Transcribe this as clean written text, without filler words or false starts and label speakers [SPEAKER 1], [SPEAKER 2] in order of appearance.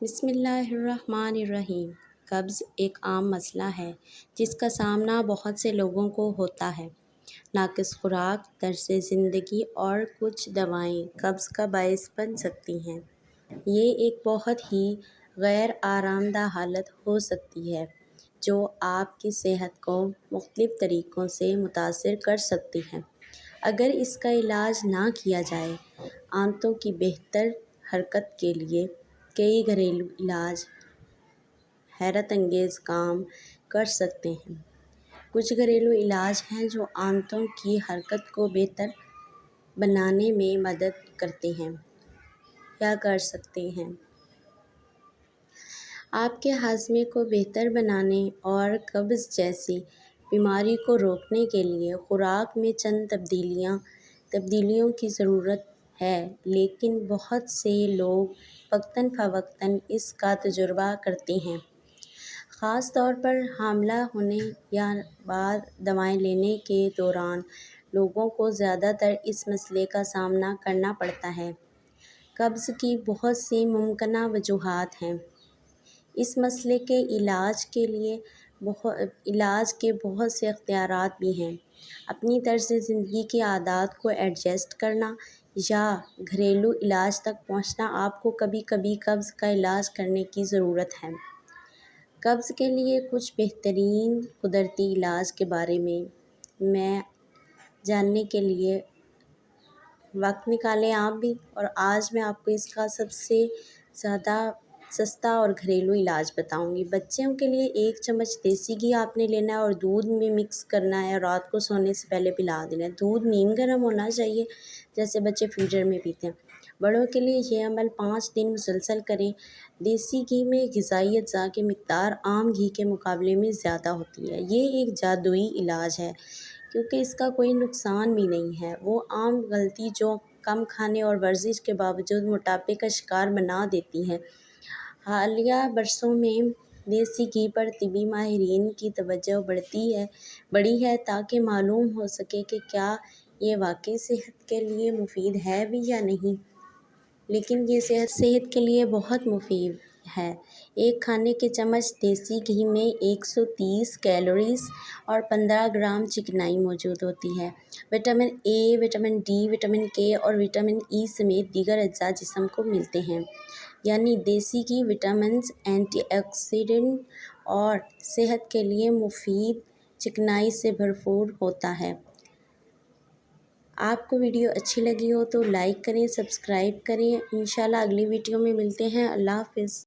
[SPEAKER 1] بسم اللہ الرحمن الرحیم۔ قبض ایک عام مسئلہ ہے جس کا سامنا بہت سے لوگوں کو ہوتا ہے۔ ناقص خوراک، طرز زندگی اور کچھ دوائیں قبض کا باعث بن سکتی ہیں۔ یہ ایک بہت ہی غیر آرام دہ حالت ہو سکتی ہے جو آپ کی صحت کو مختلف طریقوں سے متاثر کر سکتی ہے اگر اس کا علاج نہ کیا جائے۔ آنتوں کی بہتر حرکت کے لیے کئی گھریلو علاج حیرت انگیز کام کر سکتے ہیں۔ کچھ گھریلو علاج ہیں جو آنتوں کی حرکت کو بہتر بنانے میں مدد کرتے ہیں یا کر سکتے ہیں۔ آپ کے ہاضمے کو بہتر بنانے اور قبض جیسی بیماری کو روکنے کے لیے خوراک میں چند تبدیلیوں کی ضرورت ہے، لیکن بہت سے لوگ وقتاً فوقتاً اس کا تجربہ کرتے ہیں۔ خاص طور پر حاملہ ہونے یا بعد دوائیں لینے کے دوران لوگوں کو زیادہ تر اس مسئلے کا سامنا کرنا پڑتا ہے۔ قبض کی بہت سی ممکنہ وجوہات ہیں۔ اس مسئلے کے علاج کے بہت سے اختیارات بھی ہیں۔ اپنی طرز زندگی کی عادات کو ایڈجسٹ کرنا یا گھریلو علاج تک پہنچنا۔ آپ کو کبھی کبھی قبض کا علاج کرنے کی ضرورت ہے۔ قبض کے لیے کچھ بہترین قدرتی علاج کے بارے میں جاننے کے لیے وقت نکالیں آپ بھی، اور آج میں آپ کو اس کا سب سے زیادہ سستا اور گھریلو علاج بتاؤں گی۔ بچوں کے لیے 1 چمچ دیسی گھی آپ نے لینا ہے اور دودھ میں مکس کرنا ہے، رات کو سونے سے پہلے پلا دینا ہے۔ دودھ نیم گرم ہونا چاہیے جیسے بچے فیڈر میں پیتے ہیں۔ بڑوں کے لیے یہ عمل 5 دن مسلسل کریں۔ دیسی گھی میں غذائی اجزاء کی مقدار عام گھی کے مقابلے میں زیادہ ہوتی ہے۔ یہ ایک جادوئی علاج ہے کیونکہ اس کا کوئی نقصان بھی نہیں ہے۔ وہ عام غلطی جو کم کھانے اور ورزش کے باوجود موٹاپے کا شکار بنا دیتی ہے۔ حالیہ برسوں میں دیسی گھی پر طبی ماہرین کی توجہ بڑھی ہے تاکہ معلوم ہو سکے کہ کیا یہ واقعی صحت کے لیے مفید ہے بھی یا نہیں۔ لیکن یہ صحت کے لیے بہت مفید ہے۔ ایک کھانے کے چمچ دیسی گھی میں 130 کیلوریز اور 15 گرام چکنائی موجود ہوتی ہے۔ Vitamin A, vitamin D, vitamin کے اور وٹامن ای سمیت دیگر اجزاء جسم کو ملتے ہیں۔ یعنی دیسی گھی وٹامنز، اینٹی آکسیڈنٹ اور صحت کے لیے مفید چکنائی سے بھرپور ہوتا ہے۔ آپ کو ویڈیو اچھی لگی ہو تو لائک کریں، سبسکرائب کریں۔ انشاءاللہ اگلی ویڈیو میں ملتے ہیں۔ اللہ حافظ۔